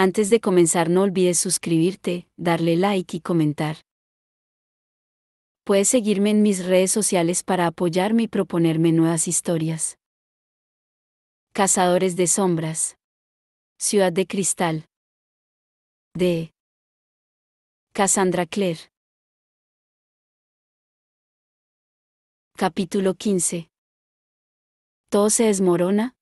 Antes de comenzar no olvides suscribirte, darle like y comentar. Puedes seguirme en mis redes sociales para apoyarme y proponerme nuevas historias. Cazadores de sombras. Ciudad de Cristal. De Cassandra Clare. Capítulo 15. ¿Todo se desmorona?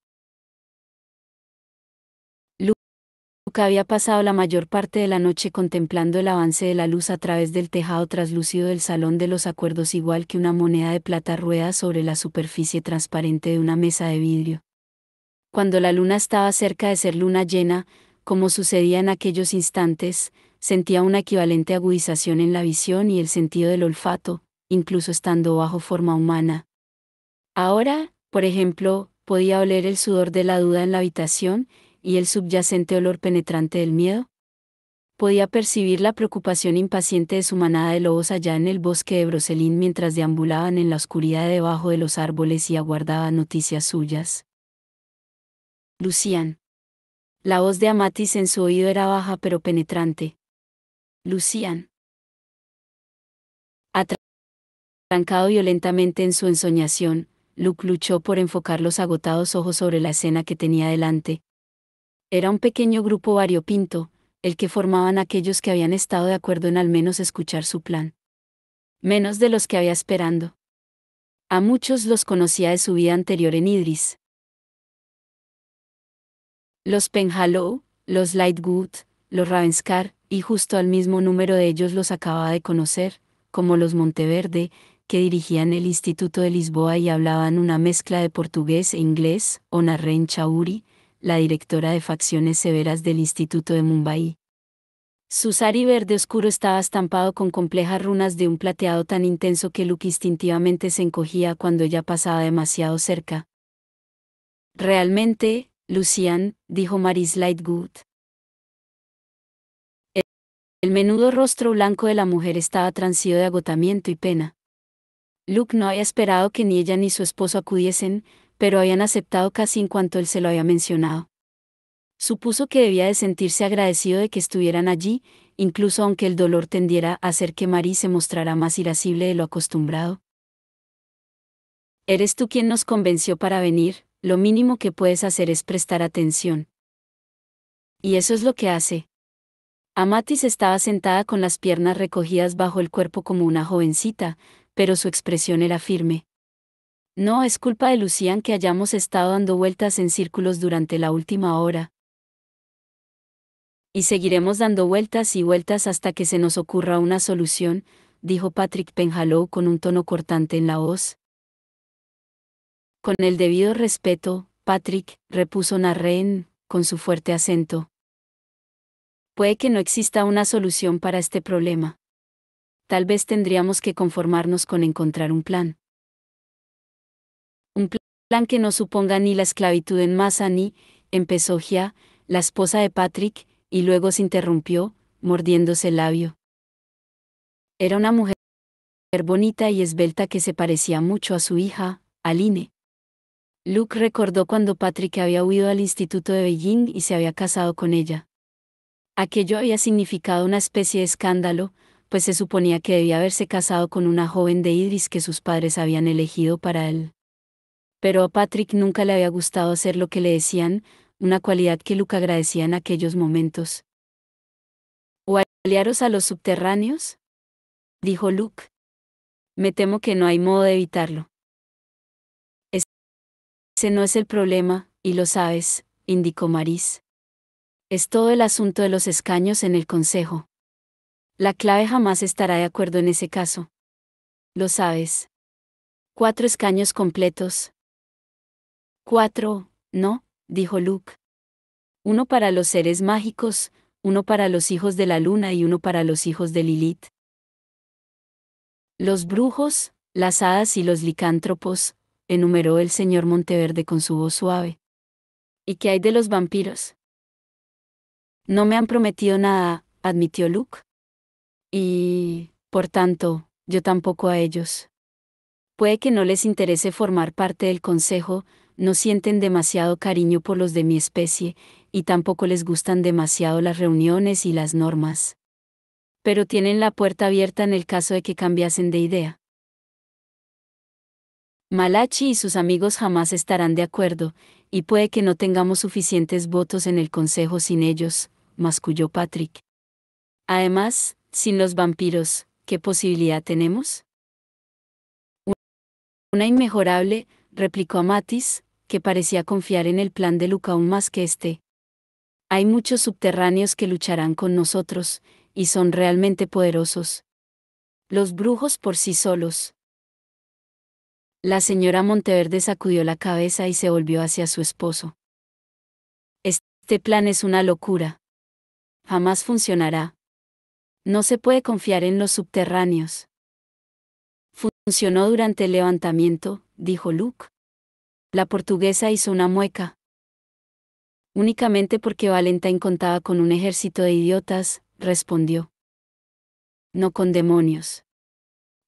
Luke había pasado la mayor parte de la noche contemplando el avance de la luz a través del tejado traslúcido del salón de los acuerdos, igual que una moneda de plata rueda sobre la superficie transparente de una mesa de vidrio. Cuando la luna estaba cerca de ser luna llena, como sucedía en aquellos instantes, sentía una equivalente agudización en la visión y el sentido del olfato, incluso estando bajo forma humana. Ahora, por ejemplo, podía oler el sudor de la duda en la habitación, y el subyacente olor penetrante del miedo. Podía percibir la preocupación impaciente de su manada de lobos allá en el bosque de Broselín mientras deambulaban en la oscuridad debajo de los árboles y aguardaban noticias suyas. Lucian. La voz de Amatis en su oído era baja pero penetrante. Lucian. Atrancado violentamente en su ensoñación, Luke luchó por enfocar los agotados ojos sobre la escena que tenía delante. Era un pequeño grupo variopinto, el que formaban aquellos que habían estado de acuerdo en al menos escuchar su plan. Menos de los que había esperando. A muchos los conocía de su vida anterior en Idris. Los Penhallow, los Lightwood, los Ravenscar, y justo al mismo número de ellos los acababa de conocer, como los Monteverde, que dirigían el Instituto de Lisboa y hablaban una mezcla de portugués e inglés, o Narren Chaudhry, la directora de facciones severas del Instituto de Mumbai. Su sari verde oscuro estaba estampado con complejas runas de un plateado tan intenso que Luke instintivamente se encogía cuando ella pasaba demasiado cerca. Realmente, Lucian, dijo Maris Lightwood. El menudo rostro blanco de la mujer estaba transido de agotamiento y pena. Luke no había esperado que ni ella ni su esposo acudiesen, pero habían aceptado casi en cuanto él se lo había mencionado. Supuso que debía de sentirse agradecido de que estuvieran allí, incluso aunque el dolor tendiera a hacer que Marie se mostrara más irascible de lo acostumbrado. Eres tú quien nos convenció para venir, lo mínimo que puedes hacer es prestar atención. Y eso es lo que hace. Amatis estaba sentada con las piernas recogidas bajo el cuerpo como una jovencita, pero su expresión era firme. No es culpa de Lucian que hayamos estado dando vueltas en círculos durante la última hora. Y seguiremos dando vueltas y vueltas hasta que se nos ocurra una solución, dijo Patrick Penhallow con un tono cortante en la voz. Con el debido respeto, Patrick, repuso Narren, con su fuerte acento. Puede que no exista una solución para este problema. Tal vez tendríamos que conformarnos con encontrar un plan. Un plan que no suponga ni la esclavitud en masa ni, empezó Gia, la esposa de Patrick, y luego se interrumpió, mordiéndose el labio. Era una mujer bonita y esbelta que se parecía mucho a su hija, Aline. Luke recordó cuando Patrick había huido al instituto de Beijing y se había casado con ella. Aquello había significado una especie de escándalo, pues se suponía que debía haberse casado con una joven de Idris que sus padres habían elegido para él. Pero a Patrick nunca le había gustado hacer lo que le decían, una cualidad que Luke agradecía en aquellos momentos. ¿O aliaros a los subterráneos?, dijo Luke. Me temo que no hay modo de evitarlo. Ese no es el problema, y lo sabes, indicó Maris. Es todo el asunto de los escaños en el consejo. La clave jamás estará de acuerdo en ese caso. Lo sabes. 4 escaños completos. 4, ¿no?, dijo Luke. 1 para los seres mágicos, 1 para los hijos de la luna y 1 para los hijos de Lilith. Los brujos, las hadas y los licántropos, enumeró el señor Monteverde con su voz suave. ¿Y qué hay de los vampiros? No me han prometido nada, admitió Luke. Y, por tanto, yo tampoco a ellos. Puede que no les interese formar parte del consejo, no sienten demasiado cariño por los de mi especie, y tampoco les gustan demasiado las reuniones y las normas. Pero tienen la puerta abierta en el caso de que cambiasen de idea. Malachi y sus amigos jamás estarán de acuerdo, y puede que no tengamos suficientes votos en el consejo sin ellos, masculló Patrick. Además, sin los vampiros, ¿qué posibilidad tenemos? Una inmejorable, replicó Amatis, que parecía confiar en el plan de Luke aún más que este. Hay muchos subterráneos que lucharán con nosotros, y son realmente poderosos. Los brujos por sí solos. La señora Monteverde sacudió la cabeza y se volvió hacia su esposo. Este plan es una locura. Jamás funcionará. No se puede confiar en los subterráneos. Funcionó durante el levantamiento, dijo Luke. La portuguesa hizo una mueca. Únicamente porque Valentine contaba con un ejército de idiotas, respondió. No con demonios.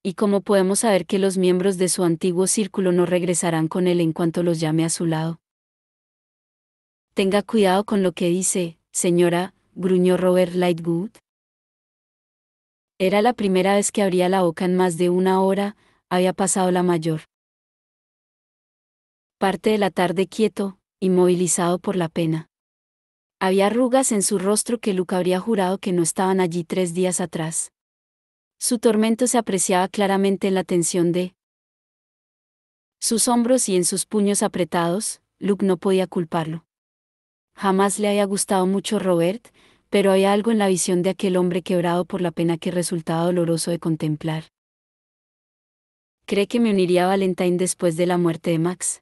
¿Y cómo podemos saber que los miembros de su antiguo círculo no regresarán con él en cuanto los llame a su lado? Tenga cuidado con lo que dice, señora, gruñó Robert Lightwood. Era la primera vez que abría la boca en más de una hora, había pasado la mayor parte de la tarde quieto, inmovilizado por la pena. Había arrugas en su rostro que Luke habría jurado que no estaban allí 3 días atrás. Su tormento se apreciaba claramente en la tensión de sus hombros y en sus puños apretados. Luke no podía culparlo. Jamás le había gustado mucho Robert, pero había algo en la visión de aquel hombre quebrado por la pena que resultaba doloroso de contemplar. ¿Cree que me uniría a Valentine después de la muerte de Max?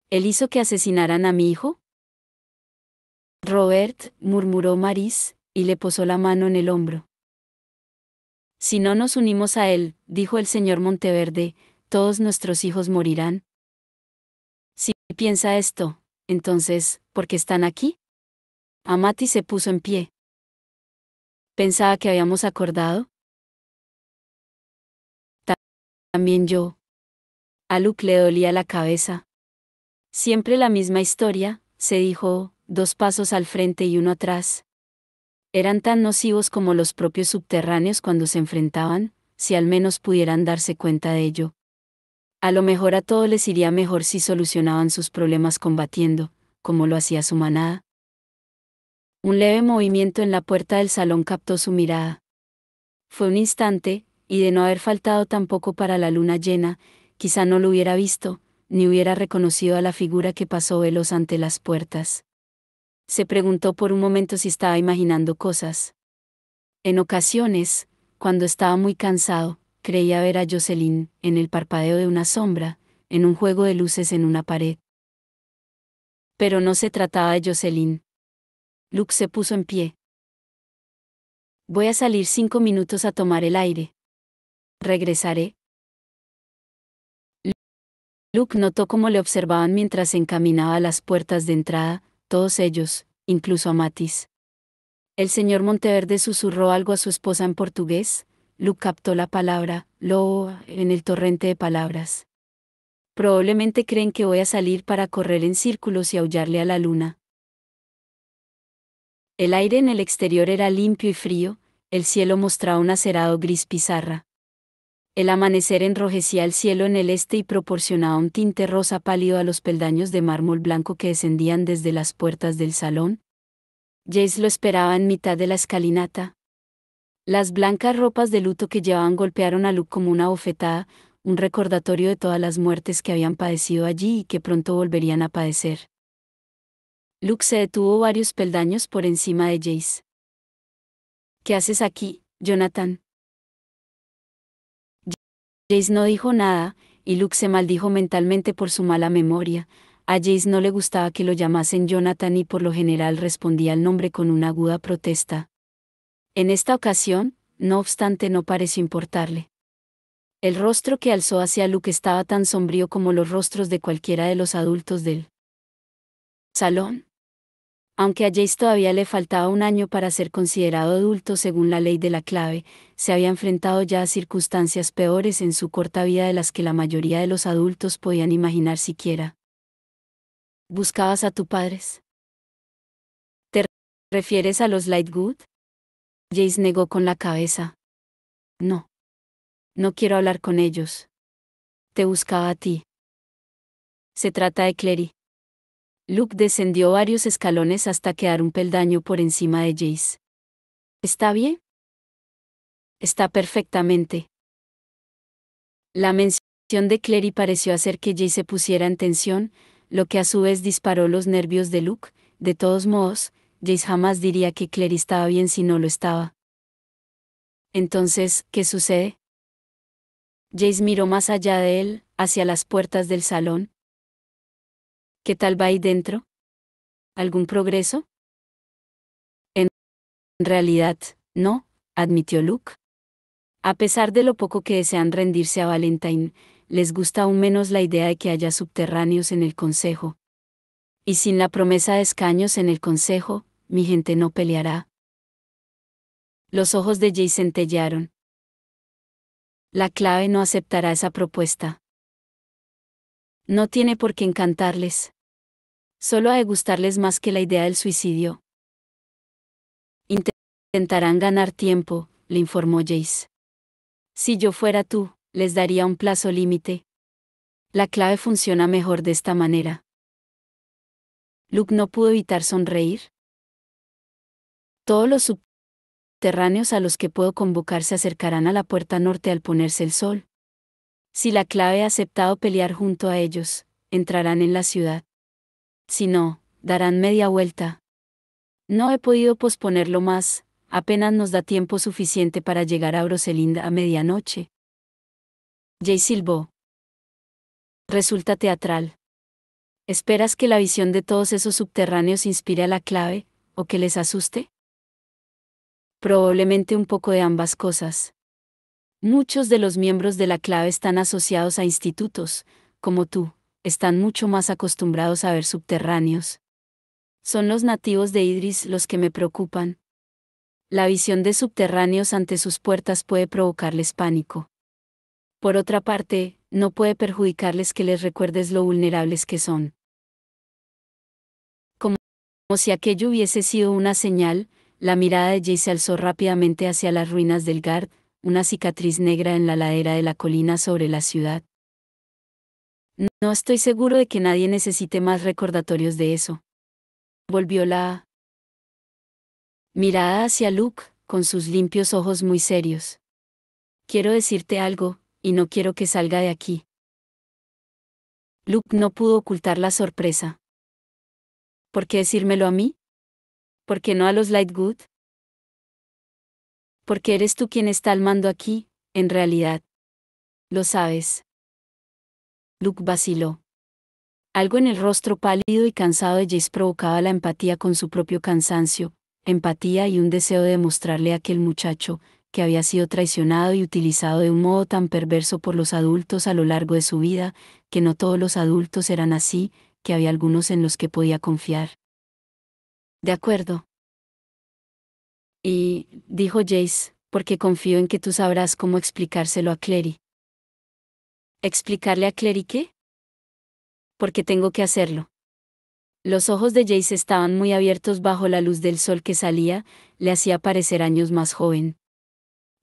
¿Él hizo que asesinaran a mi hijo? Robert, murmuró Maris, y le posó la mano en el hombro. Si no nos unimos a él, dijo el señor Monteverde, todos nuestros hijos morirán. Si piensa esto, entonces, ¿por qué están aquí? Amati se puso en pie. ¿Pensaba que habíamos acordado? También yo. A Luke le dolía la cabeza. Siempre la misma historia, se dijo, 2 pasos al frente y uno atrás. Eran tan nocivos como los propios subterráneos cuando se enfrentaban, si al menos pudieran darse cuenta de ello. A lo mejor a todos les iría mejor si solucionaban sus problemas combatiendo, como lo hacía su manada. Un leve movimiento en la puerta del salón captó su mirada. Fue un instante, y de no haber faltado tampoco para la luna llena, quizá no lo hubiera visto, ni hubiera reconocido a la figura que pasó veloz ante las puertas. Se preguntó por un momento si estaba imaginando cosas. En ocasiones, cuando estaba muy cansado, creía ver a Jocelyn, en el parpadeo de una sombra, en un juego de luces en una pared. Pero no se trataba de Jocelyn. Luke se puso en pie. Voy a salir 5 minutos a tomar el aire. Regresaré. Luke notó cómo le observaban mientras se encaminaba a las puertas de entrada, todos ellos, incluso Amatis. El señor Monteverde susurró algo a su esposa en portugués. Luke captó la palabra, en el torrente de palabras. Probablemente creen que voy a salir para correr en círculos y aullarle a la luna. El aire en el exterior era limpio y frío, el cielo mostraba un acerado gris pizarra. El amanecer enrojecía el cielo en el este y proporcionaba un tinte rosa pálido a los peldaños de mármol blanco que descendían desde las puertas del salón. Jace lo esperaba en mitad de la escalinata. Las blancas ropas de luto que llevaban golpearon a Luke como una bofetada, un recordatorio de todas las muertes que habían padecido allí y que pronto volverían a padecer. Luke se detuvo varios peldaños por encima de Jace. ¿Qué haces aquí, Jonathan? Jace no dijo nada, y Luke se maldijo mentalmente por su mala memoria. A Jace no le gustaba que lo llamasen Jonathan y por lo general respondía al nombre con una aguda protesta. En esta ocasión, no obstante, no pareció importarle. El rostro que alzó hacia Luke estaba tan sombrío como los rostros de cualquiera de los adultos del salón. Aunque a Jace todavía le faltaba un año para ser considerado adulto según la ley de la clave, se había enfrentado ya a circunstancias peores en su corta vida de las que la mayoría de los adultos podían imaginar siquiera. ¿Buscabas a tu padres? ¿Refieres a los Lightwood? Jace negó con la cabeza. No. No quiero hablar con ellos. Te buscaba a ti. Se trata de Clary. Luke descendió varios escalones hasta quedar un peldaño por encima de Jace. ¿Está bien? Está perfectamente. La mención de Clary pareció hacer que Jace se pusiera en tensión, lo que a su vez disparó los nervios de Luke. De todos modos, Jace jamás diría que Clary estaba bien si no lo estaba. Entonces, ¿qué sucede? Jace miró más allá de él, hacia las puertas del salón. ¿Qué tal va ahí dentro? ¿Algún progreso? En realidad, no, admitió Luke. A pesar de lo poco que desean rendirse a Valentine, les gusta aún menos la idea de que haya subterráneos en el consejo. Y sin la promesa de escaños en el consejo, mi gente no peleará. Los ojos de Jace centellearon. La clave no aceptará esa propuesta. No tiene por qué encantarles. Solo ha de gustarles más que la idea del suicidio. Intentarán ganar tiempo, le informó Jace. Si yo fuera tú, les daría un plazo límite. La clave funciona mejor de esta manera. Luke no pudo evitar sonreír. Todos los subterráneos a los que puedo convocar se acercarán a la puerta norte al ponerse el sol. Si la clave ha aceptado pelear junto a ellos, entrarán en la ciudad. Si no, darán media vuelta. No he podido posponerlo más, apenas nos da tiempo suficiente para llegar a Broselinda a medianoche. Jace silbó. Resulta teatral. ¿Esperas que la visión de todos esos subterráneos inspire a la clave, o que les asuste? Probablemente un poco de ambas cosas. Muchos de los miembros de la clave están asociados a institutos, como tú, están mucho más acostumbrados a ver subterráneos. Son los nativos de Idris los que me preocupan. La visión de subterráneos ante sus puertas puede provocarles pánico. Por otra parte, no puede perjudicarles que les recuerdes lo vulnerables que son. Como si aquello hubiese sido una señal, la mirada de Jay se alzó rápidamente hacia las ruinas del Gard, una cicatriz negra en la ladera de la colina sobre la ciudad. No estoy seguro de que nadie necesite más recordatorios de eso. Volvió la mirada hacia Luke, con sus limpios ojos muy serios. Quiero decirte algo, y no quiero que salga de aquí. Luke no pudo ocultar la sorpresa. ¿Por qué decírmelo a mí? ¿Por qué no a los Lightwood? Porque eres tú quien está al mando aquí, en realidad. Lo sabes. Luke vaciló. Algo en el rostro pálido y cansado de Jace provocaba la empatía con su propio cansancio, empatía y un deseo de demostrarle a aquel muchacho, que había sido traicionado y utilizado de un modo tan perverso por los adultos a lo largo de su vida, que no todos los adultos eran así, que había algunos en los que podía confiar. De acuerdo. Y, dijo Jace, porque confío en que tú sabrás cómo explicárselo a Clary. ¿Explicarle a Clary qué? Porque tengo que hacerlo. Los ojos de Jace estaban muy abiertos bajo la luz del sol que salía, le hacía parecer años más joven.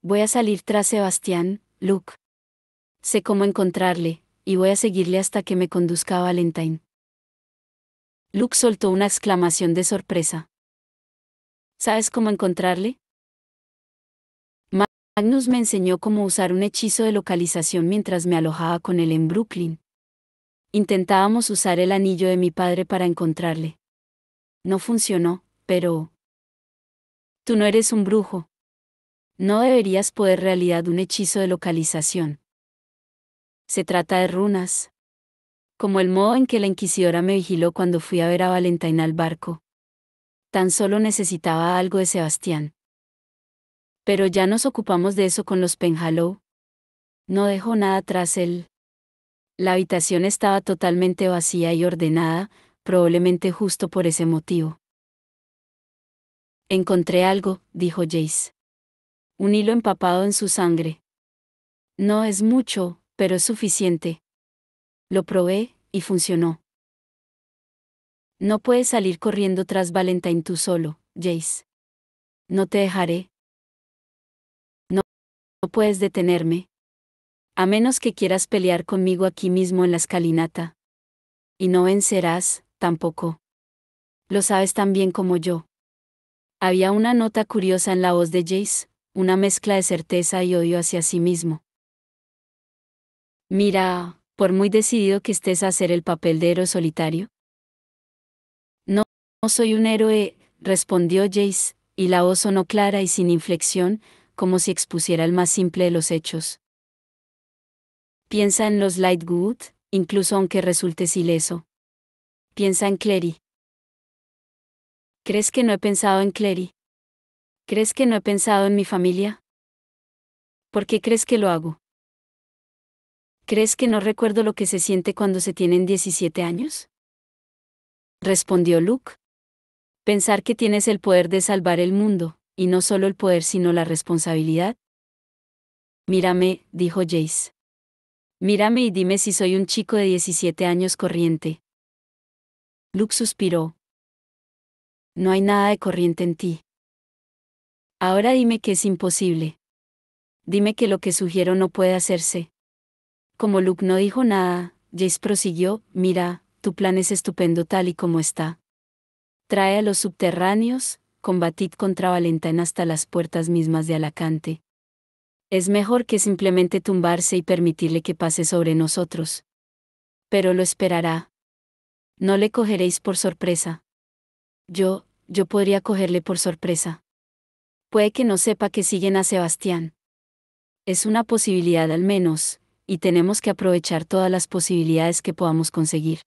Voy a salir tras Sebastián, Luke. Sé cómo encontrarle, y voy a seguirle hasta que me conduzca a Valentine. Luke soltó una exclamación de sorpresa. ¿Sabes cómo encontrarle? Magnus me enseñó cómo usar un hechizo de localización mientras me alojaba con él en Brooklyn. Intentábamos usar el anillo de mi padre para encontrarle. No funcionó, pero... Tú no eres un brujo. No deberías poder realidad un hechizo de localización. Se trata de runas. Como el modo en que la inquisidora me vigiló cuando fui a ver a Valentine al barco. Tan solo necesitaba algo de Sebastián. Pero ya nos ocupamos de eso con los Penhallow. No dejó nada tras él. La habitación estaba totalmente vacía y ordenada, probablemente justo por ese motivo. Encontré algo, dijo Jace. Un hilo empapado en su sangre. No es mucho, pero es suficiente. Lo probé, y funcionó. No puedes salir corriendo tras Valentine tú solo, Jace. No te dejaré. No, no puedes detenerme. A menos que quieras pelear conmigo aquí mismo en la escalinata. Y no vencerás, tampoco. Lo sabes tan bien como yo. Había una nota curiosa en la voz de Jace, una mezcla de certeza y odio hacia sí mismo. Mira, por muy decidido que estés a hacer el papel de héroe solitario. No, no soy un héroe, respondió Jace, y la voz sonó clara y sin inflexión, como si expusiera el más simple de los hechos. Piensa en los Lightwood, incluso aunque resultes ileso. Piensa en Clary. ¿Crees que no he pensado en Clary? ¿Crees que no he pensado en mi familia? ¿Por qué crees que lo hago? ¿Crees que no recuerdo lo que se siente cuando se tienen 17 años? Respondió Luke. Pensar que tienes el poder de salvar el mundo, y no solo el poder sino la responsabilidad. Mírame, dijo Jace. Mírame y dime si soy un chico de 17 años corriente. Luke suspiró. No hay nada de corriente en ti. Ahora dime que es imposible. Dime que lo que sugiero no puede hacerse. Como Luke no dijo nada, Jace prosiguió, mira, tu plan es estupendo tal y como está. Trae a los subterráneos, combatid contra Valentine hasta las puertas mismas de Alacante. Es mejor que simplemente tumbarse y permitirle que pase sobre nosotros. Pero lo esperará. No le cogeréis por sorpresa. Yo podría cogerle por sorpresa. Puede que no sepa que siguen a Sebastián. Es una posibilidad al menos, y tenemos que aprovechar todas las posibilidades que podamos conseguir.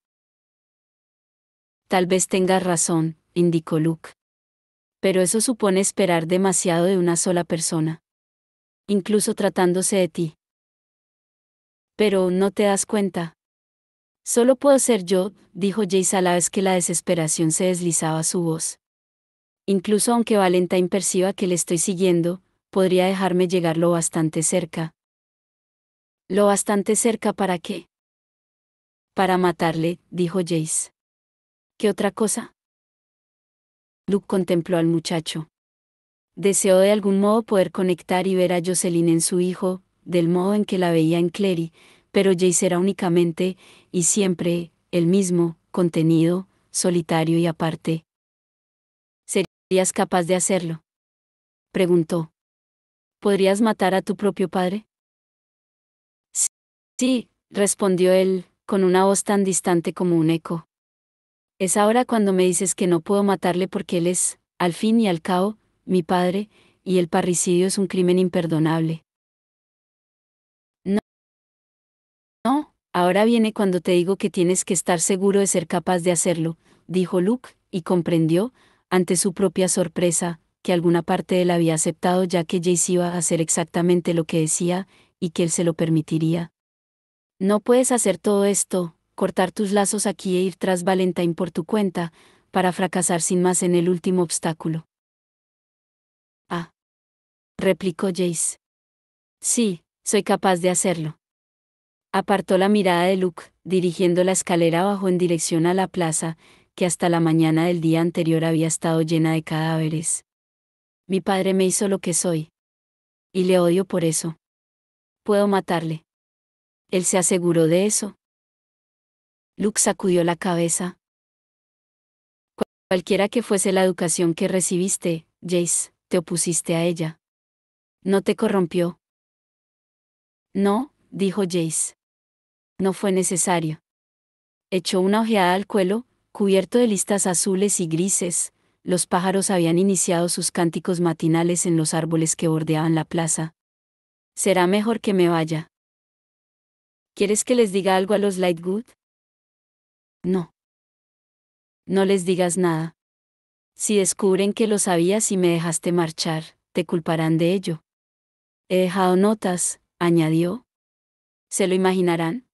Tal vez tengas razón, indicó Luke. Pero eso supone esperar demasiado de una sola persona. Incluso tratándose de ti. Pero no te das cuenta. Solo puedo ser yo, dijo Jace a la vez que la desesperación se deslizaba su voz. Incluso aunque Valentine perciba que le estoy siguiendo, podría dejarme llegar lo bastante cerca. ¿Lo bastante cerca para qué? Para matarle, dijo Jace. ¿Qué otra cosa? Luke contempló al muchacho. Deseó de algún modo poder conectar y ver a Jocelyn en su hijo, del modo en que la veía en Clary, pero Jace era únicamente, y siempre, el mismo, contenido, solitario y aparte. ¿Serías capaz de hacerlo? Preguntó. ¿Podrías matar a tu propio padre? Sí, respondió él, con una voz tan distante como un eco. Es ahora cuando me dices que no puedo matarle porque él es, al fin y al cabo, mi padre, y el parricidio es un crimen imperdonable. No, no, ahora viene cuando te digo que tienes que estar seguro de ser capaz de hacerlo, dijo Luke, y comprendió, ante su propia sorpresa, que alguna parte de él había aceptado ya que Jace iba a hacer exactamente lo que decía, y que él se lo permitiría. No puedes hacer todo esto, cortar tus lazos aquí e ir tras Valentine por tu cuenta, para fracasar sin más en el último obstáculo. Ah, replicó Jace. Sí, soy capaz de hacerlo. Apartó la mirada de Luke, dirigiendo la escalera abajo en dirección a la plaza, que hasta la mañana del día anterior había estado llena de cadáveres. Mi padre me hizo lo que soy. Y le odio por eso. Puedo matarle. Él se aseguró de eso. Luke sacudió la cabeza. Cualquiera que fuese la educación que recibiste, Jace, te opusiste a ella. ¿No te corrompió? No, dijo Jace. No fue necesario. Echó una ojeada al cuelo, cubierto de listas azules y grises. Los pájaros habían iniciado sus cánticos matinales en los árboles que bordeaban la plaza. Será mejor que me vaya. ¿Quieres que les diga algo a los Lightwood? No. No les digas nada. Si descubren que lo sabías y me dejaste marchar, te culparán de ello. He dejado notas, añadió. ¿Se lo imaginarán?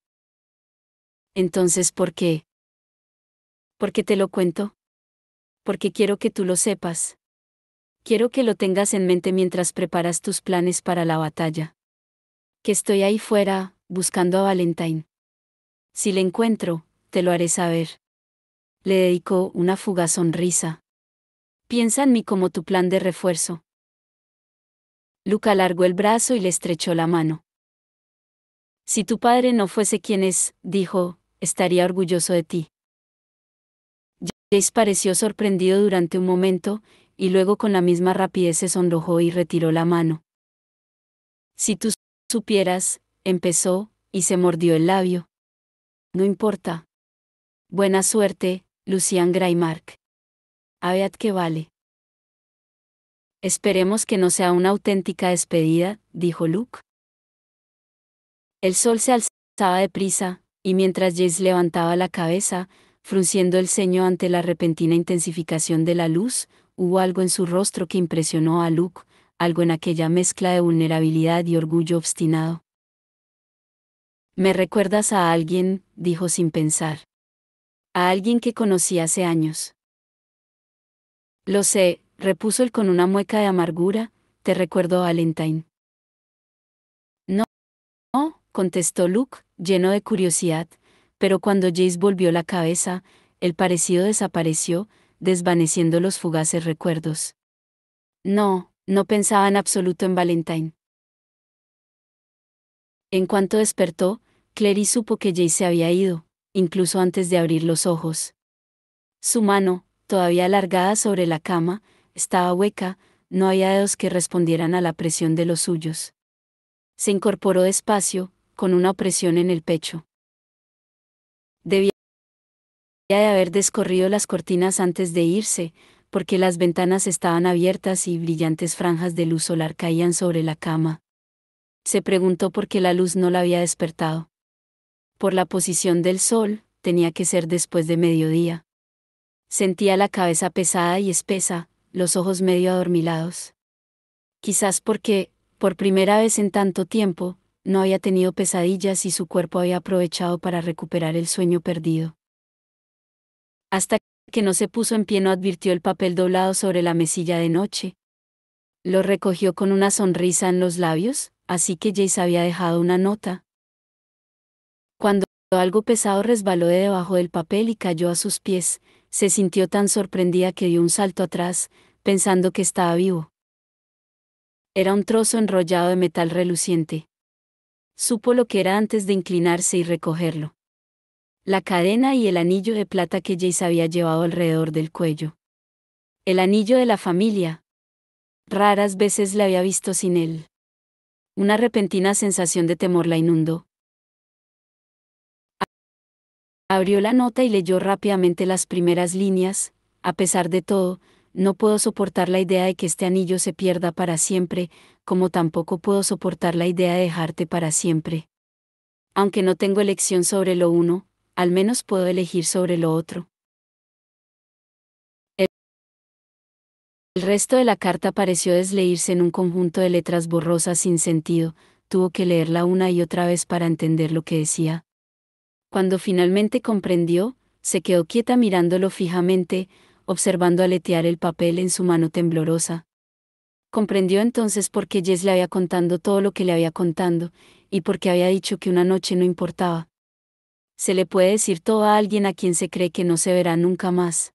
Entonces, ¿por qué? ¿Por qué te lo cuento? Porque quiero que tú lo sepas. Quiero que lo tengas en mente mientras preparas tus planes para la batalla. Que estoy ahí fuera, buscando a Valentine. Si le encuentro, te lo haré saber. Le dedicó una fugaz sonrisa. Piensa en mí como tu plan de refuerzo. Luke alargó el brazo y le estrechó la mano. Si tu padre no fuese quien es, dijo, estaría orgulloso de ti. Jace pareció sorprendido durante un momento, y luego con la misma rapidez se sonrojó y retiró la mano. Si tú supieras, empezó, y se mordió el labio. No importa. Buena suerte, Lucian Greymark. A ver qué vale. Esperemos que no sea una auténtica despedida, dijo Luke. El sol se alzaba deprisa, y mientras Jace levantaba la cabeza, frunciendo el ceño ante la repentina intensificación de la luz, hubo algo en su rostro que impresionó a Luke, algo en aquella mezcla de vulnerabilidad y orgullo obstinado. «Me recuerdas a alguien», dijo sin pensar. «A alguien que conocí hace años». «Lo sé», repuso él con una mueca de amargura, «te recuerdo a Valentine». «No», contestó Luke, lleno de curiosidad, pero cuando Jace volvió la cabeza, el parecido desapareció, desvaneciendo los fugaces recuerdos. No pensaba en absoluto en Valentine. En cuanto despertó, Clary supo que Jace se había ido, incluso antes de abrir los ojos. Su mano, todavía alargada sobre la cama, estaba hueca, no había dedos que respondieran a la presión de los suyos. Se incorporó despacio, con una opresión en el pecho. Debía de haber descorrido las cortinas antes de irse, porque las ventanas estaban abiertas y brillantes franjas de luz solar caían sobre la cama. Se preguntó por qué la luz no la había despertado. Por la posición del sol, tenía que ser después de mediodía. Sentía la cabeza pesada y espesa, los ojos medio adormilados. Quizás porque, por primera vez en tanto tiempo, no había tenido pesadillas y su cuerpo había aprovechado para recuperar el sueño perdido. Hasta que no se puso en pie no advirtió el papel doblado sobre la mesilla de noche. Lo recogió con una sonrisa en los labios, así que Jace había dejado una nota. Cuando algo pesado resbaló de debajo del papel y cayó a sus pies, se sintió tan sorprendida que dio un salto atrás, pensando que estaba vivo. Era un trozo enrollado de metal reluciente. Supo lo que era antes de inclinarse y recogerlo. La cadena y el anillo de plata que Jace había llevado alrededor del cuello. El anillo de la familia. Raras veces la había visto sin él. Una repentina sensación de temor la inundó. Abrió la nota y leyó rápidamente las primeras líneas. A pesar de todo, no puedo soportar la idea de que este anillo se pierda para siempre, como tampoco puedo soportar la idea de dejarte para siempre. Aunque no tengo elección sobre lo uno, al menos puedo elegir sobre lo otro. El resto de la carta pareció desleírse en un conjunto de letras borrosas sin sentido, tuvo que leerla una y otra vez para entender lo que decía. Cuando finalmente comprendió, se quedó quieta mirándolo fijamente, observando aletear el papel en su mano temblorosa. Comprendió entonces por qué Jess le había contado todo lo que le había contado, y por qué había dicho que una noche no importaba. Se le puede decir todo a alguien a quien se cree que no se verá nunca más.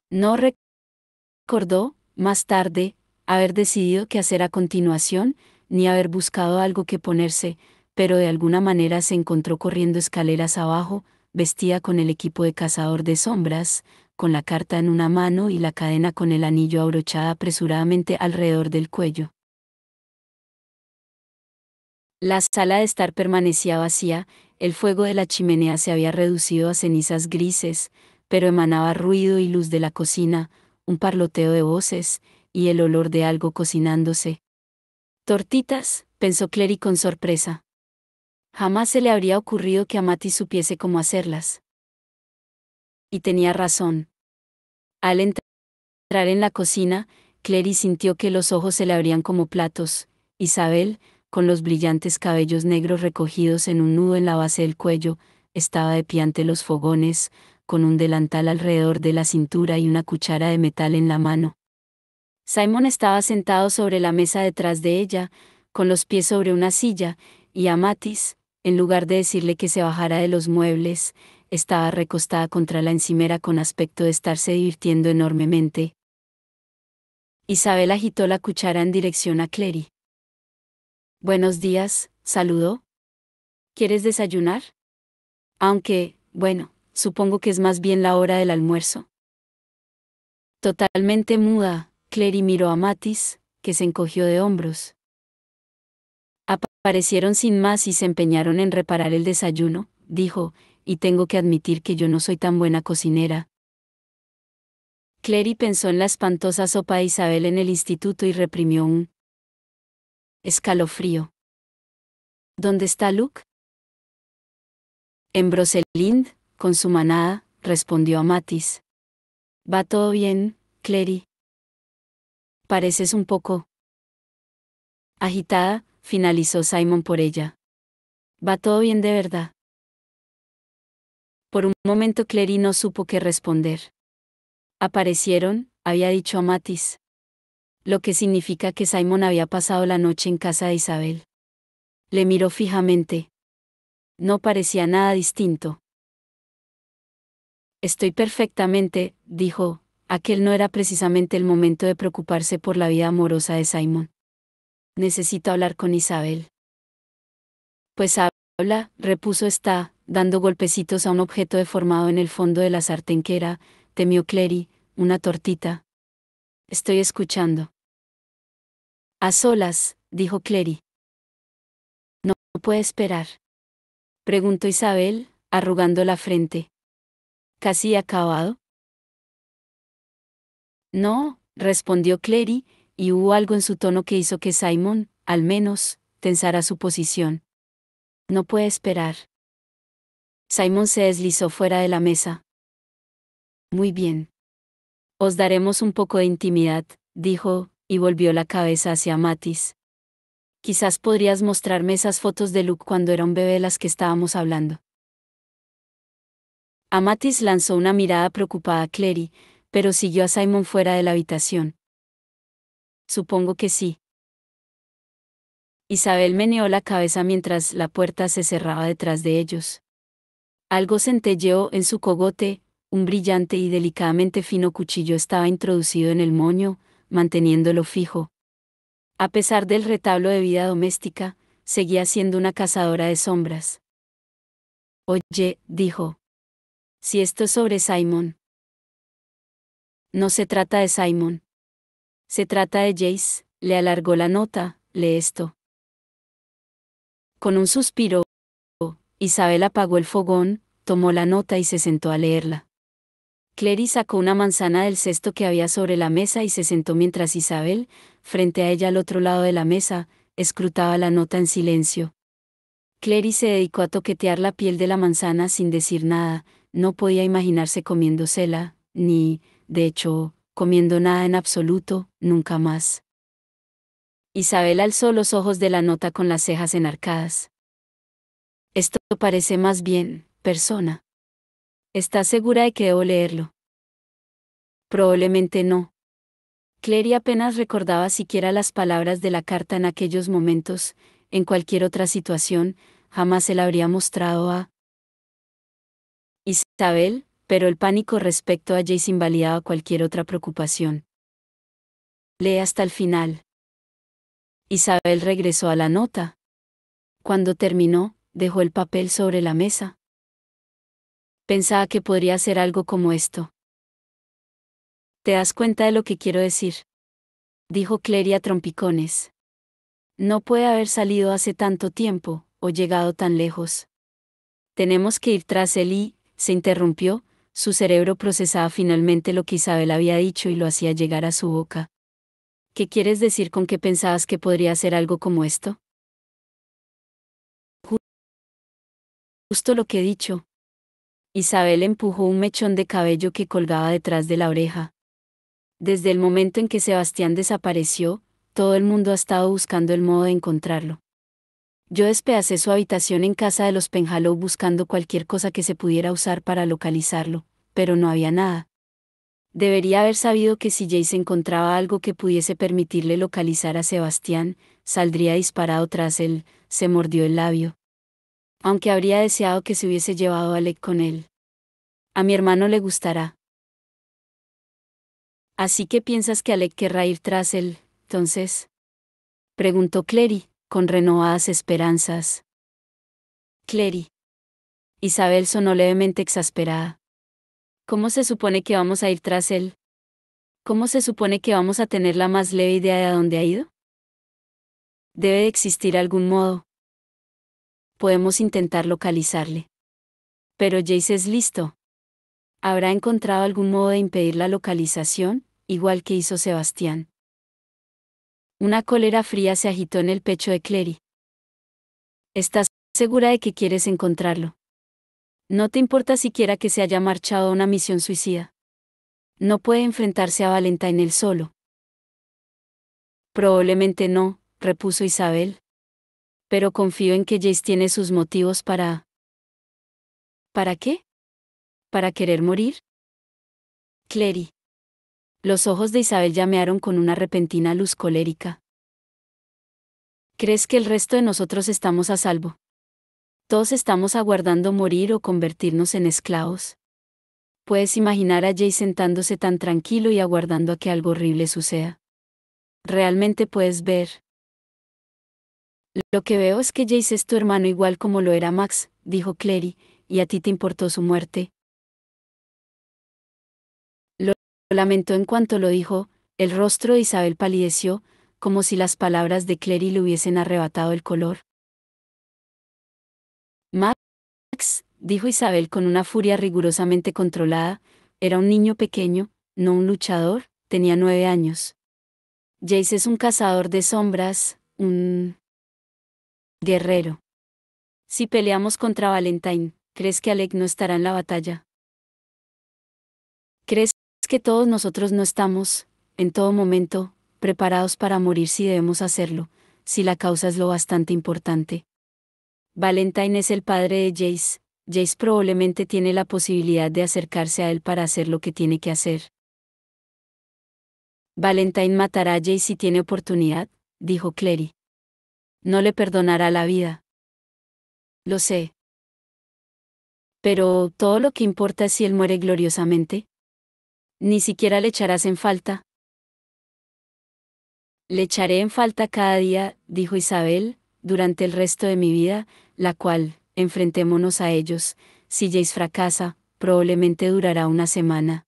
No recordó, más tarde, haber decidido qué hacer a continuación, ni haber buscado algo que ponerse, pero de alguna manera se encontró corriendo escaleras abajo, vestida con el equipo de cazador de sombras, con la carta en una mano y la cadena con el anillo abrochada apresuradamente alrededor del cuello. La sala de estar permanecía vacía, el fuego de la chimenea se había reducido a cenizas grises, pero emanaba ruido y luz de la cocina, un parloteo de voces, y el olor de algo cocinándose. «Tortitas», pensó Clary con sorpresa. Jamás se le habría ocurrido que Amati supiese cómo hacerlas. Y tenía razón. Al entrar en la cocina, Clary sintió que los ojos se le abrían como platos. Isabel, con los brillantes cabellos negros recogidos en un nudo en la base del cuello, estaba de pie ante los fogones, con un delantal alrededor de la cintura y una cuchara de metal en la mano. Simon estaba sentado sobre la mesa detrás de ella, con los pies sobre una silla, y Amatis, en lugar de decirle que se bajara de los muebles, estaba recostada contra la encimera con aspecto de estarse divirtiendo enormemente. Isabel agitó la cuchara en dirección a Clary. Buenos días, saludó. ¿Quieres desayunar? Aunque, bueno, supongo que es más bien la hora del almuerzo. Totalmente muda, Clary miró a Mathis, que se encogió de hombros. Aparecieron sin más y se empeñaron en reparar el desayuno, dijo, y tengo que admitir que yo no soy tan buena cocinera. Clary pensó en la espantosa sopa de Isabel en el instituto y reprimió un escalofrío. ¿Dónde está Luke? En Brocelind, con su manada, respondió a Mathis. ¿Va todo bien, Clary? Pareces un poco agitada, finalizó Simon por ella. ¿Va todo bien de verdad? Por un momento Clary no supo qué responder. Aparecieron, había dicho a Mathis. Lo que significa que Simon había pasado la noche en casa de Isabel. Le miró fijamente. No parecía nada distinto. Estoy perfectamente, dijo, aquel no era precisamente el momento de preocuparse por la vida amorosa de Simon. Necesito hablar con Isabel. Pues habla, repuso esta, dando golpecitos a un objeto deformado en el fondo de la sartén que era, temió Clary, una tortita. Estoy escuchando. A solas, dijo Clary. No puede esperar. Preguntó Isabel, arrugando la frente. ¿Casi acabado? No, respondió Clary, y hubo algo en su tono que hizo que Simon, al menos, tensara su posición. No puede esperar. Simon se deslizó fuera de la mesa. Muy bien. Os daremos un poco de intimidad, dijo, y volvió la cabeza hacia Mathis. Quizás podrías mostrarme esas fotos de Luke cuando era un bebé de las que estábamos hablando. Mathis lanzó una mirada preocupada a Clary, pero siguió a Simon fuera de la habitación. Supongo que sí. Isabel meneó la cabeza mientras la puerta se cerraba detrás de ellos. Algo centelleó en su cogote, un brillante y delicadamente fino cuchillo estaba introducido en el moño, manteniéndolo fijo. A pesar del retablo de vida doméstica, seguía siendo una cazadora de sombras. Oye, dijo. Si esto es sobre Simon. No se trata de Simon. Se trata de Jace, le alargó la nota, lee esto. Con un suspiro, Isabel apagó el fogón, tomó la nota y se sentó a leerla. Clary sacó una manzana del cesto que había sobre la mesa y se sentó mientras Isabel, frente a ella al otro lado de la mesa, escrutaba la nota en silencio. Clary se dedicó a toquetear la piel de la manzana sin decir nada, no podía imaginarse comiéndosela, ni, de hecho, comiendo nada en absoluto, nunca más. Isabel alzó los ojos de la nota con las cejas enarcadas. Esto parece más bien, persona. ¿Estás segura de que debo leerlo? Probablemente no. Clary apenas recordaba siquiera las palabras de la carta en aquellos momentos, en cualquier otra situación, jamás se la habría mostrado a Isabel, pero el pánico respecto a Jace invalidaba cualquier otra preocupación. Lee hasta el final. Isabel regresó a la nota. Cuando terminó, dejó el papel sobre la mesa. Pensaba que podría ser algo como esto. ¿Te das cuenta de lo que quiero decir? Dijo Clary a trompicones. No puede haber salido hace tanto tiempo, o llegado tan lejos. Tenemos que ir tras él y, se interrumpió, su cerebro procesaba finalmente lo que Isabel había dicho y lo hacía llegar a su boca. ¿Qué quieres decir con que pensabas que podría ser algo como esto? Justo lo que he dicho. Isabel empujó un mechón de cabello que colgaba detrás de la oreja. Desde el momento en que Sebastián desapareció, todo el mundo ha estado buscando el modo de encontrarlo. Yo despedacé su habitación en casa de los Penhallow buscando cualquier cosa que se pudiera usar para localizarlo, pero no había nada. Debería haber sabido que si Jace encontraba algo que pudiese permitirle localizar a Sebastián, saldría disparado tras él, se mordió el labio. Aunque habría deseado que se hubiese llevado a Alec con él. A mi hermano le gustará. ¿Así que piensas que Alec querrá ir tras él, entonces? Preguntó Clary, con renovadas esperanzas. Clary. Isabel sonó levemente exasperada. ¿Cómo se supone que vamos a ir tras él? ¿Cómo se supone que vamos a tener la más leve idea de a dónde ha ido? Debe de existir algún modo. Podemos intentar localizarle. Pero Jace es listo. ¿Habrá encontrado algún modo de impedir la localización, igual que hizo Sebastián? Una cólera fría se agitó en el pecho de Clary. ¿Estás segura de que quieres encontrarlo? ¿No te importa siquiera que se haya marchado a una misión suicida? No puede enfrentarse a Valentine él solo. Probablemente no, repuso Isabel. Pero confío en que Jace tiene sus motivos para... ¿Para qué? ¿Para querer morir? Clary. Los ojos de Isabel llamearon con una repentina luz colérica. ¿Crees que el resto de nosotros estamos a salvo? Todos estamos aguardando morir o convertirnos en esclavos. Puedes imaginar a Jace sentándose tan tranquilo y aguardando a que algo horrible suceda. Realmente puedes ver. Lo que veo es que Jace es tu hermano igual como lo era Max, dijo Clary, y a ti te importó su muerte. Lo lamentó en cuanto lo dijo, el rostro de Isabel palideció, como si las palabras de Clary le hubiesen arrebatado el color. Max, dijo Isabel con una furia rigurosamente controlada, era un niño pequeño, no un luchador, tenía 9 años. Jace es un cazador de sombras, un guerrero. Si peleamos contra Valentine, ¿crees que Alec no estará en la batalla? ¿Crees que todos nosotros no estamos, en todo momento, preparados para morir si debemos hacerlo, si la causa es lo bastante importante? Valentine es el padre de Jace. Jace probablemente tiene la posibilidad de acercarse a él para hacer lo que tiene que hacer. Valentine matará a Jace si tiene oportunidad, dijo Clary. No le perdonará la vida. Lo sé. Pero, ¿todo lo que importa es si él muere gloriosamente? Ni siquiera le echarás en falta. Le echaré en falta cada día, dijo Isabel, durante el resto de mi vida, la cual, enfrentémonos a ellos, si Jace fracasa, probablemente durará una semana.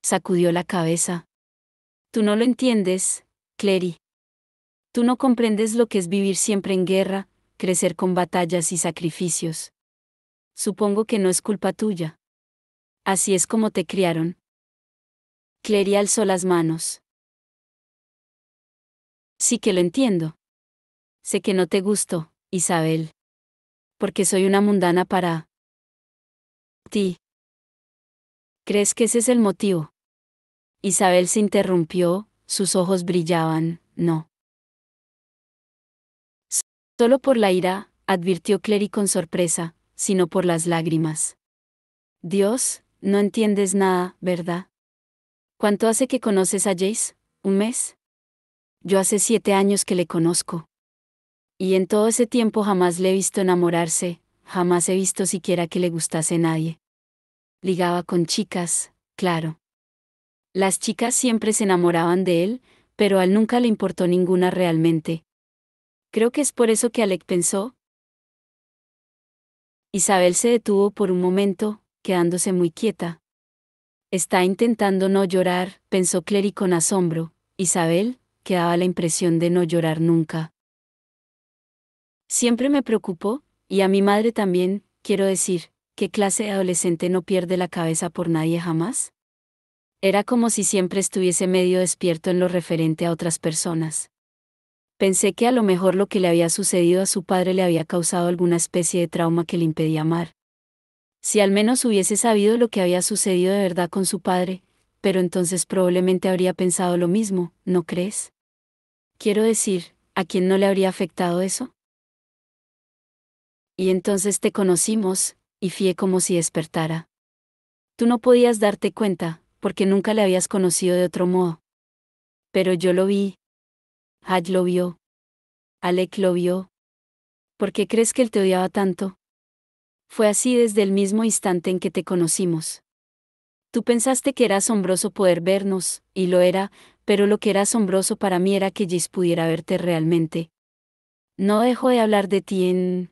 Sacudió la cabeza. Tú no lo entiendes, Clary. Tú no comprendes lo que es vivir siempre en guerra, crecer con batallas y sacrificios. Supongo que no es culpa tuya. Así es como te criaron. Clary alzó las manos. Sí que lo entiendo. Sé que no te gusto, Isabel. Porque soy una mundana para ti. ¿Crees que ese es el motivo? Isabel se interrumpió, sus ojos brillaban, no. Solo por la ira, advirtió Clary con sorpresa, sino por las lágrimas. Dios, no entiendes nada, ¿verdad? ¿Cuánto hace que conoces a Jace? ¿Un mes? Yo hace 7 años que le conozco. Y en todo ese tiempo jamás le he visto enamorarse, jamás he visto siquiera que le gustase nadie. Ligaba con chicas, claro. Las chicas siempre se enamoraban de él, pero a él nunca le importó ninguna realmente. Creo que es por eso que Alec pensó. Isabel se detuvo por un momento, quedándose muy quieta. Está intentando no llorar, pensó Clary con asombro. Isabel, que daba la impresión de no llorar nunca. Siempre me preocupó, y a mi madre también, quiero decir, ¿qué clase de adolescente no pierde la cabeza por nadie jamás? Era como si siempre estuviese medio despierto en lo referente a otras personas. Pensé que a lo mejor lo que le había sucedido a su padre le había causado alguna especie de trauma que le impedía amar. Si al menos hubiese sabido lo que había sucedido de verdad con su padre, pero entonces probablemente habría pensado lo mismo, ¿no crees? Quiero decir, ¿a quién no le habría afectado eso? Y entonces te conocimos, y fié como si despertara. Tú no podías darte cuenta, porque nunca le habías conocido de otro modo. Pero yo lo vi. Hadj lo vio. Alec lo vio. ¿Por qué crees que él te odiaba tanto? Fue así desde el mismo instante en que te conocimos. Tú pensaste que era asombroso poder vernos, y lo era, pero lo que era asombroso para mí era que Jace pudiera verte realmente. No dejo de hablar de ti en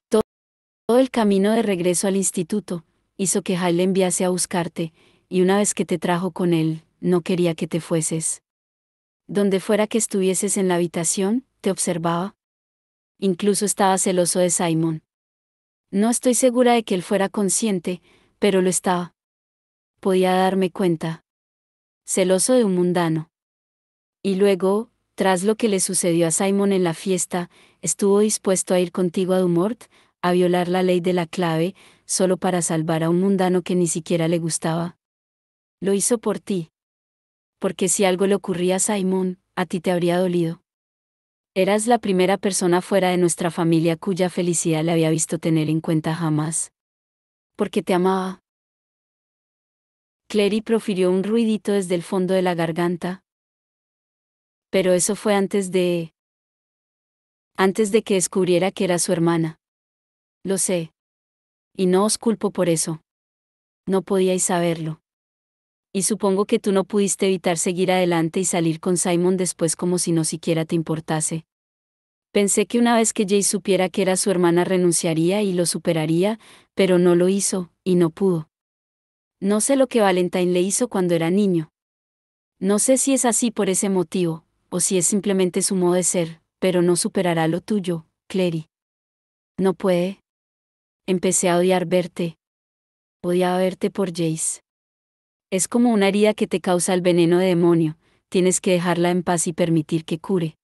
todo el camino de regreso al instituto, hizo que Hal le enviase a buscarte, y una vez que te trajo con él, no quería que te fueses. Donde fuera que estuvieses en la habitación, te observaba. Incluso estaba celoso de Simon. No estoy segura de que él fuera consciente, pero lo estaba. Podía darme cuenta. Celoso de un mundano. Y luego, tras lo que le sucedió a Simon en la fiesta, estuvo dispuesto a ir contigo a Dumort, a violar la ley de la clave, solo para salvar a un mundano que ni siquiera le gustaba. Lo hizo por ti. Porque si algo le ocurría a Simon, a ti te habría dolido. Eras la primera persona fuera de nuestra familia cuya felicidad le había visto tener en cuenta jamás. Porque te amaba. Clary profirió un ruidito desde el fondo de la garganta. Pero eso fue antes de que descubriera que era su hermana. Lo sé. Y no os culpo por eso. No podíais saberlo. Y supongo que tú no pudiste evitar seguir adelante y salir con Simon después como si no siquiera te importase. Pensé que una vez que Jay supiera que era su hermana renunciaría y lo superaría, pero no lo hizo, y no pudo. No sé lo que Valentine le hizo cuando era niño. No sé si es así por ese motivo, o si es simplemente su modo de ser, pero no superará lo tuyo, Clary. No puede. Empecé a odiar verte. Odiaba verte por Jace. Es como una herida que te causa el veneno de demonio, tienes que dejarla en paz y permitir que cure.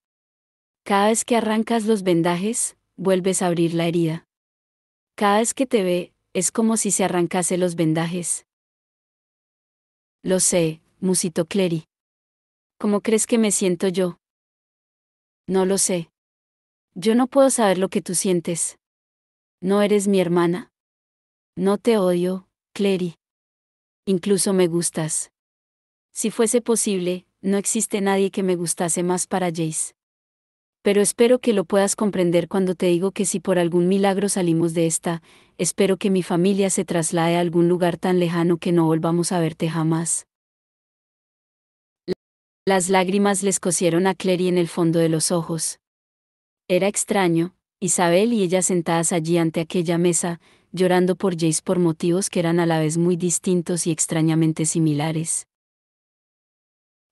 Cada vez que arrancas los vendajes, vuelves a abrir la herida. Cada vez que te ve, es como si se arrancase los vendajes. Lo sé, musitó Clary. ¿Cómo crees que me siento yo? No lo sé. Yo no puedo saber lo que tú sientes. ¿No eres mi hermana? No te odio, Clary. Incluso me gustas. Si fuese posible, no existe nadie que me gustase más para Jace. Pero espero que lo puedas comprender cuando te digo que si por algún milagro salimos de esta, espero que mi familia se traslade a algún lugar tan lejano que no volvamos a verte jamás. Las lágrimas le escocieron a Clary en el fondo de los ojos. Era extraño, Isabel y ella sentadas allí ante aquella mesa, llorando por Jace por motivos que eran a la vez muy distintos y extrañamente similares.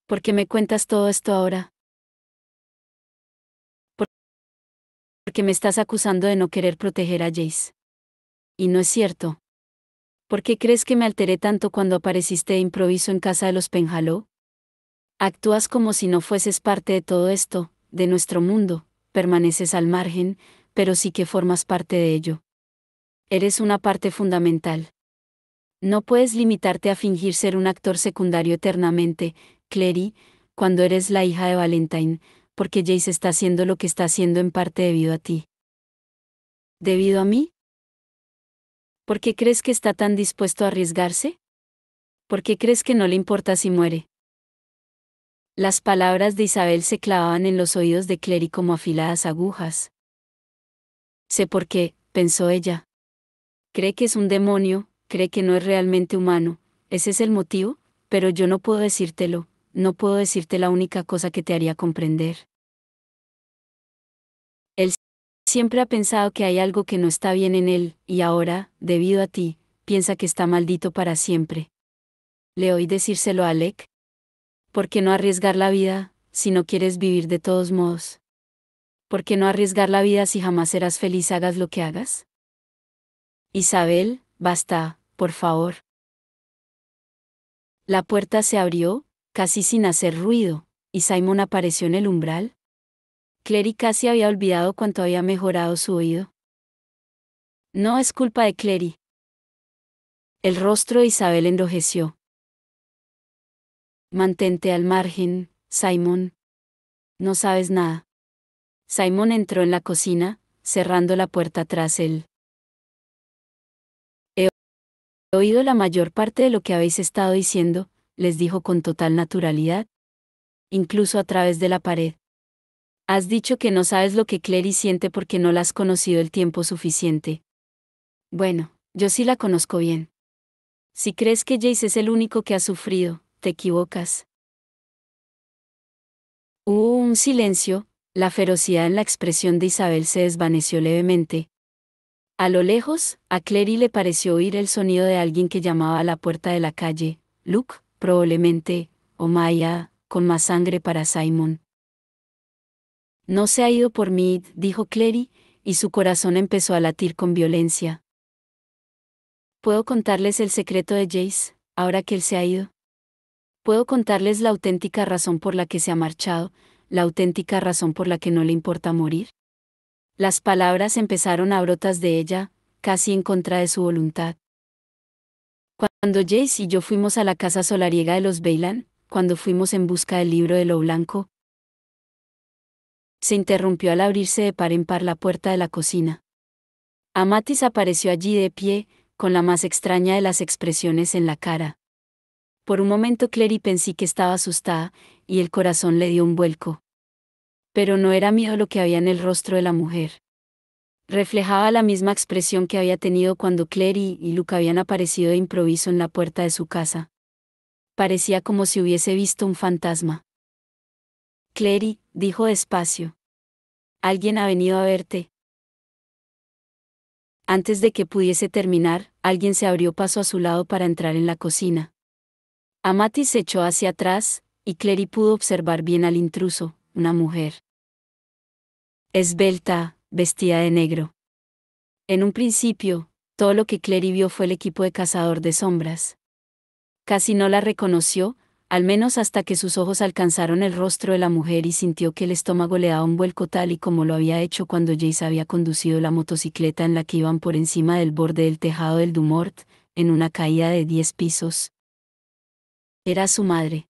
¿Por qué me cuentas todo esto ahora? Porque me estás acusando de no querer proteger a Jace. Y no es cierto. ¿Por qué crees que me alteré tanto cuando apareciste de improviso en casa de los Penhallow? Actúas como si no fueses parte de todo esto, de nuestro mundo, permaneces al margen, pero sí que formas parte de ello. Eres una parte fundamental. No puedes limitarte a fingir ser un actor secundario eternamente, Clary, cuando eres la hija de Valentine, porque Jace está haciendo lo que está haciendo en parte debido a ti. ¿Debido a mí? ¿Por qué crees que está tan dispuesto a arriesgarse? ¿Por qué crees que no le importa si muere? Las palabras de Isabel se clavaban en los oídos de Clary como afiladas agujas. Sé por qué, pensó ella. Cree que es un demonio, cree que no es realmente humano, ese es el motivo, pero yo no puedo decírtelo, no puedo decirte la única cosa que te haría comprender. Él siempre ha pensado que hay algo que no está bien en él, y ahora, debido a ti, piensa que está maldito para siempre. ¿Le oí decírselo a Alec? ¿Por qué no arriesgar la vida, si no quieres vivir de todos modos? ¿Por qué no arriesgar la vida si jamás serás feliz hagas lo que hagas? Isabel, basta, por favor. La puerta se abrió, casi sin hacer ruido, y Simon apareció en el umbral. Clary casi había olvidado cuánto había mejorado su oído. No es culpa de Clary. El rostro de Isabel enrojeció. Mantente al margen, Simon. No sabes nada. Simon entró en la cocina, cerrando la puerta tras él. He oído la mayor parte de lo que habéis estado diciendo, les dijo con total naturalidad. Incluso a través de la pared. Has dicho que no sabes lo que Clary siente porque no la has conocido el tiempo suficiente. Bueno, yo sí la conozco bien. Si crees que Jace es el único que ha sufrido, te equivocas. Hubo un silencio, la ferocidad en la expresión de Isabel se desvaneció levemente. A lo lejos, a Clary le pareció oír el sonido de alguien que llamaba a la puerta de la calle. Luke, probablemente, o Maya, con más sangre para Simon. No se ha ido por mí, dijo Clary, y su corazón empezó a latir con violencia. ¿Puedo contarles el secreto de Jace, ahora que él se ha ido? ¿Puedo contarles la auténtica razón por la que se ha marchado, la auténtica razón por la que no le importa morir? Las palabras empezaron a brotas de ella, casi en contra de su voluntad. Cuando Jace y yo fuimos a la casa solariega de los Beylan, cuando fuimos en busca del libro de lo blanco, se interrumpió al abrirse de par en par la puerta de la cocina. Amatis apareció allí de pie, con la más extraña de las expresiones en la cara. Por un momento Clary pensé que estaba asustada, y el corazón le dio un vuelco. Pero no era miedo lo que había en el rostro de la mujer. Reflejaba la misma expresión que había tenido cuando Clary y Luke habían aparecido de improviso en la puerta de su casa. Parecía como si hubiese visto un fantasma. Clary, dijo despacio. Alguien ha venido a verte. Antes de que pudiese terminar, alguien se abrió paso a su lado para entrar en la cocina. Amatis se echó hacia atrás, y Clary pudo observar bien al intruso, una mujer. Esbelta, vestida de negro. En un principio, todo lo que Clary vio fue el equipo de cazador de sombras. Casi no la reconoció, al menos hasta que sus ojos alcanzaron el rostro de la mujer y sintió que el estómago le daba un vuelco tal y como lo había hecho cuando Jace había conducido la motocicleta en la que iban por encima del borde del tejado del Dumort, en una caída de 10 pisos. Era su madre.